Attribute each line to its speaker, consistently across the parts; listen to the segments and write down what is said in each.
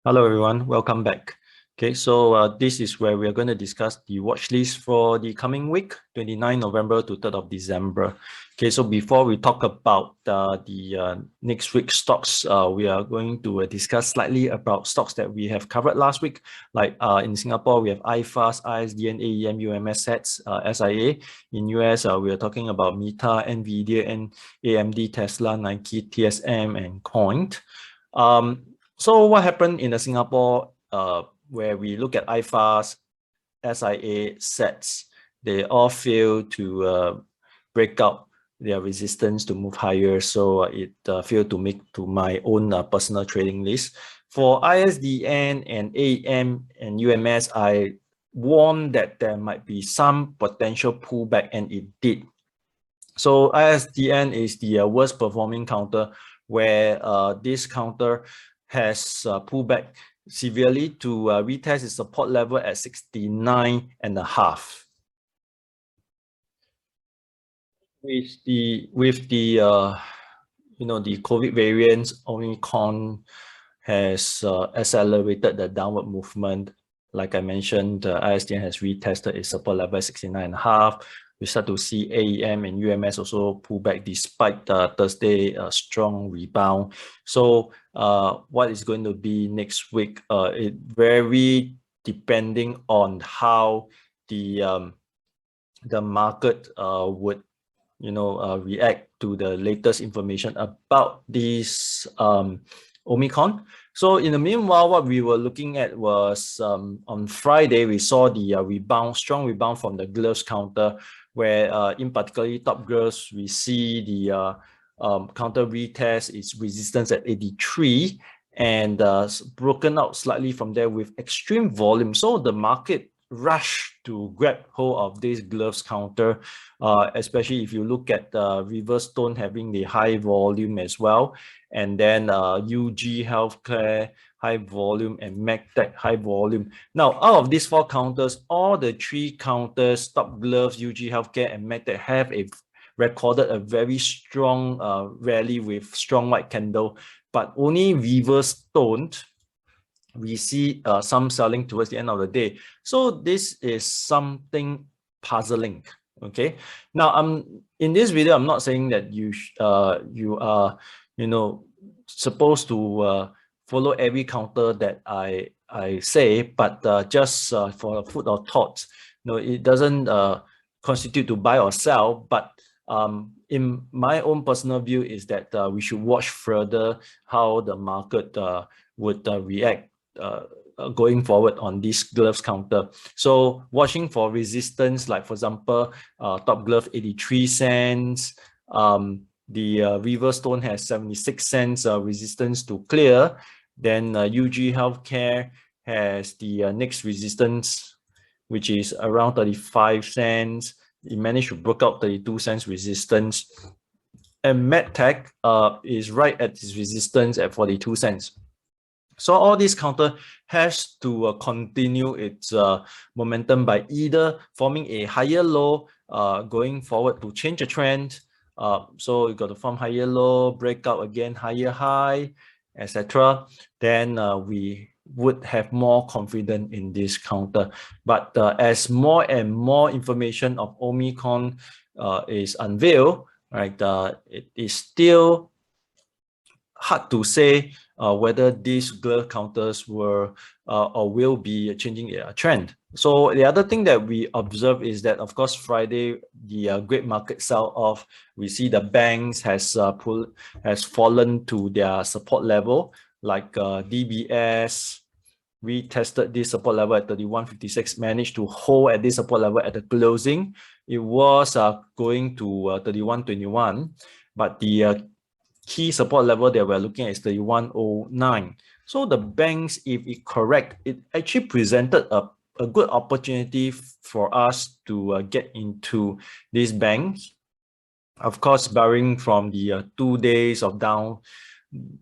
Speaker 1: Hello everyone, welcome back. Okay, so this is where we are going to discuss the watch list for the coming week, 29 November to 3rd of December. Okay, so before we talk about the next week's stocks, we are going to discuss slightly about stocks that we have covered last week. Like in Singapore, we have iFast, ISDN, AEM, UMS sets, SIA. In US, we are talking about Meta, NVIDIA, and AMD, Tesla, Nike, TSM, and Coint. So what happened in the Singapore where we look at iFast, SIA sets, they all fail to break out their resistance to move higher. So it failed to make to my own personal trading list. For ISDN and AM and UMS, I warned that there might be some potential pullback, and it did. So ISDN is the worst performing counter, where this counter has pulled back severely to retest its support level at 69.5. With the the COVID variants, Omicron has accelerated the downward movement. Like I mentioned, ISDN has retested its support level at 69.5. We start to see AEM and UMS also pull back despite the Thursday strong rebound. So what is going to be next week? It very depending on how the market would react to the latest information about this Omicron. So in the meanwhile, what we were looking at was on Friday, we saw the strong rebound from the gloves counter, where in particularly top gloves, we see the counter retest its resistance at 83 and broken out slightly from there with extreme volume. So the market rush to grab hold of this gloves counter, especially if you look at Riverstone having the high volume as well, and then UG Healthcare high volume and MedTech high volume. Now, out of these four counters, all the three counters, Top Gloves, UG Healthcare, and MedTech have recorded a very strong rally with strong white candle, but only Riverstone we see some selling towards the end of the day. So this is something puzzling. Okay. Now, in this video, I'm not saying that you are supposed to follow every counter that I say, but just for food or thought, it doesn't constitute to buy or sell. But in my own personal view is that we should watch further how the market would react going forward on this gloves counter. So watching for resistance, like for example, top glove 83 cents, the Riverstone has 76 cents resistance to clear. Then UG Healthcare has the next resistance, which is around 35 cents. It managed to break out 32 cents resistance. And MedTech is right at its resistance at 42 cents. So all this counter has to continue its momentum by either forming a higher low going forward to change the trend. So you got to form higher low, break out again, higher high, etc. Then we would have more confidence in this counter. But as more and more information of Omicron is unveiled, right, it is still hard to say whether these glove counters were or will be changing a trend. So the other thing that we observe is that, of course, Friday, the great market sell-off, we see the banks has fallen to their support level, like DBS retested this support level at 31.56, managed to hold at this support level at the closing. It was going to 31.21, but the key support level that we're looking at is 31.09. So the banks, if it correct, it actually presented a good opportunity for us to get into these banks. Of course, barring from the 2 days of down,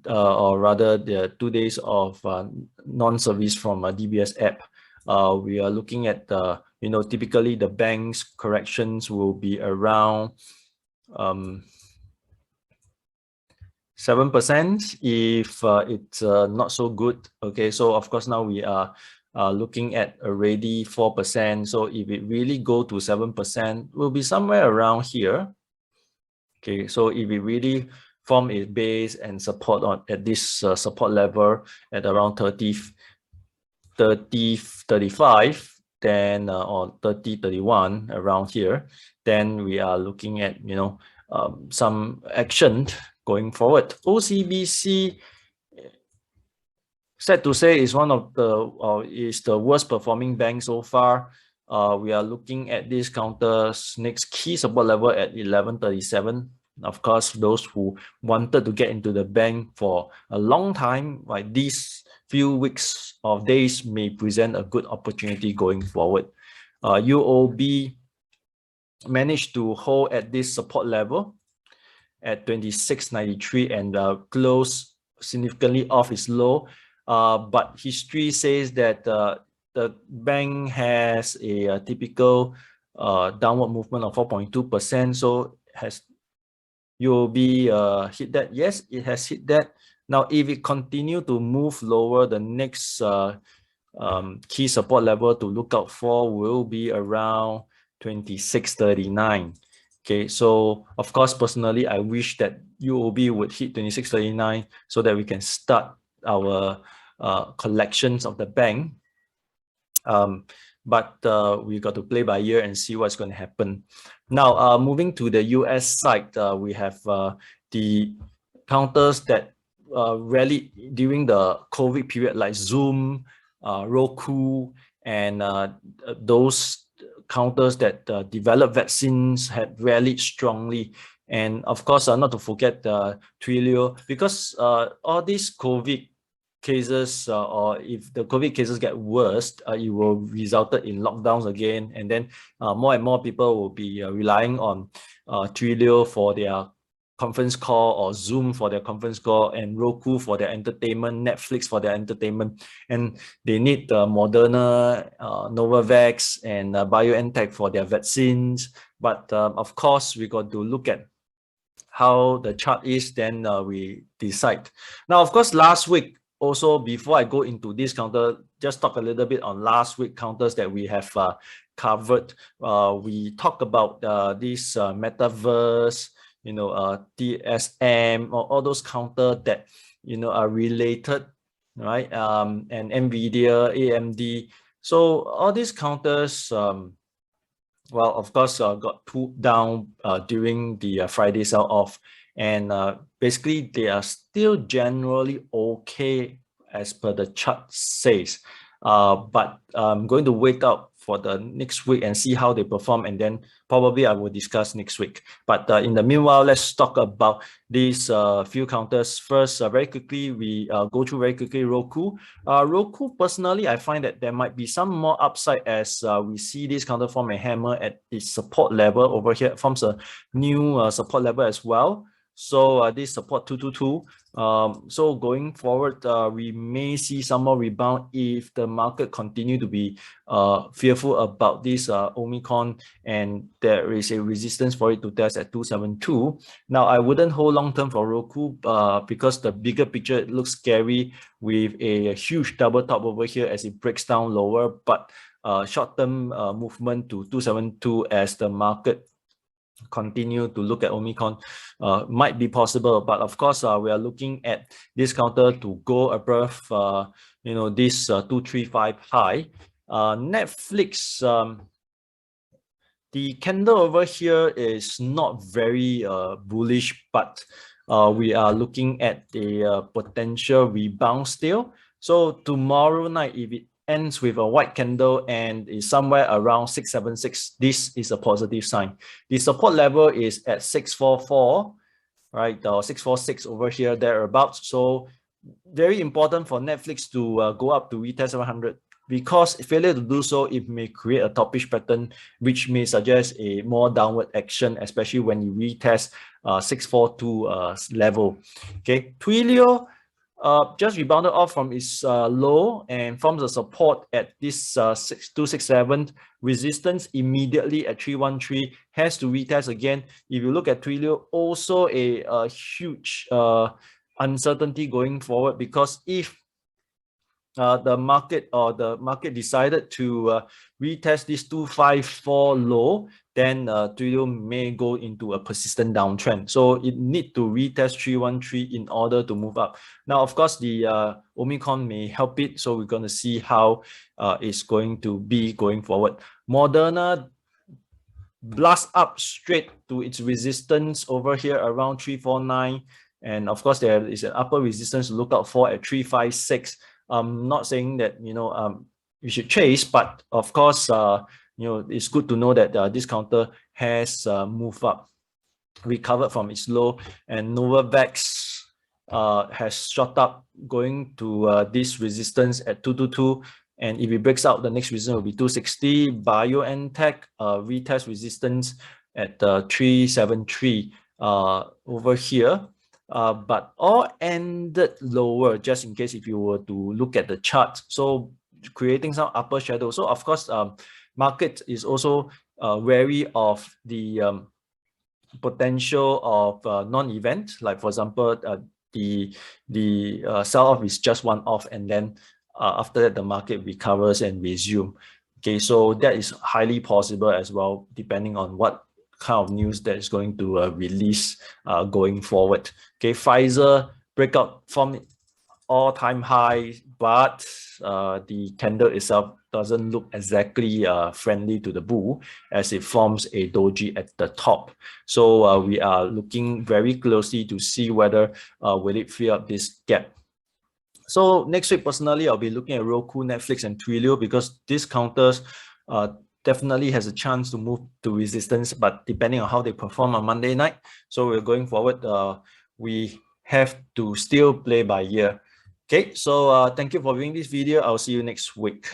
Speaker 1: or rather the 2 days of non-service from a DBS app, we are looking at typically the bank's corrections will be around 7%. If it's not so good, okay, so of course now we are looking at already 4%. So if it really go to 7%, we'll be somewhere around here. Okay, so if it really form a base and support on at this support level at around 35, then or 31 around here, then we are looking at, you know, some action going forward. OCBC, sad to say, is one of the is the worst performing bank so far. We are looking at this counter's next key support level at 1137. Of course, those who wanted to get into the bank for a long time, like these few weeks of days, may present a good opportunity going forward. UOB managed to hold at this support level at 26.93 and close significantly off its low. But history says that the bank has a typical downward movement of 4.2%. So has UOB hit that? Yes, it has hit that. Now, if it continue to move lower, the next key support level to look out for will be around 26.39. Okay, so of course, personally, I wish that UOB would hit 26.39 so that we can start our collections of the bank. But we got to play by ear and see what's going to happen. Now, moving to the US side, we have the counters that rallied during the COVID period, like Zoom, Roku, and those counters that develop vaccines had rallied strongly. And of course, not to forget Twilio, because all these COVID cases, or if the COVID cases get worse, it will result in lockdowns again, and then more and more people will be relying on Twilio for their conference call, or Zoom for their conference call, and Roku for their entertainment, Netflix for their entertainment, and they need Moderna, Novavax, and BioNTech for their vaccines. But of course, we got to look at how the chart is, then we decide. Now, of course, last week, also, before I go into this counter, just talk a little bit on last week counters that we have covered. We talked about this metaverse, you know, TSM, or all those counters that, you know, are related, right? And NVIDIA, AMD. So all these counters, well, of course, got pulled down during the Friday sell-off. And basically, they are still generally okay as per the chart says. But I'm going to wait out for the next week and see how they perform, and then probably I will discuss next week. But in the meanwhile, let's talk about these few counters. First, very quickly, we go through very quickly Roku. Roku, personally, I find that there might be some more upside as we see this counter form a hammer at its support level over here. It forms a new support level as well. So this support 222. So going forward, we may see some more rebound if the market continue to be fearful about this Omicron, and there is a resistance for it to test at 272. Now, I wouldn't hold long term for Roku because the bigger picture, it looks scary with a huge double top over here as it breaks down lower, but short term movement to 272 as the market continue to look at Omicron might be possible. But of course, we are looking at this counter to go above you know, this 235 high. Netflix, the candle over here is not very bullish, but we are looking at a potential rebound still. So tomorrow night, if it ends with a white candle and is somewhere around 676, this is a positive sign. The support level is at 644, right? 646 over here, thereabouts. So very important for Netflix to go up to retest 700, because failure to do so, it may create a topish pattern, which may suggest a more downward action, especially when you retest 642 level. Okay, Twilio just rebounded off from its low and forms a support at this 267, resistance immediately at 313, has to retest again. If you look at Twilio, also a huge uncertainty going forward, because if the market decided to retest this 254 low, then Twilio may go into a persistent downtrend. So it need to retest 313 in order to move up. Now, of course, the Omicron may help it. So we're going to see how it's going to be going forward. Moderna blast up straight to its resistance over here around 349. And of course, there is an upper resistance to look out for at 356. I'm not saying that, you should chase, but of course, it's good to know that this counter has moved up, recovered from its low, and Novavax has shot up going to this resistance at 222. And if it breaks out, the next resistance will be 260. BioNTech retest resistance at 373 over here. But all ended lower, just in case if you were to look at the chart. So creating some upper shadow. So of course, market is also wary of the potential of non-event. Like for example, the sell-off is just one off, and then after that the market recovers and resume. Okay, so that is highly possible as well, depending on what kind of news that is going to release going forward. Okay, Pfizer breakout from all-time high, but the candle itself doesn't look exactly friendly to the bull, as it forms a doji at the top. So we are looking very closely to see whether will it fill up this gap. So next week, personally, I'll be looking at Roku, Netflix, and Twilio, because these counters definitely has a chance to move to resistance, but depending on how they perform on Monday night. So we're going forward, we have to still play by ear. Okay, so thank you for viewing this video. I'll see you next week.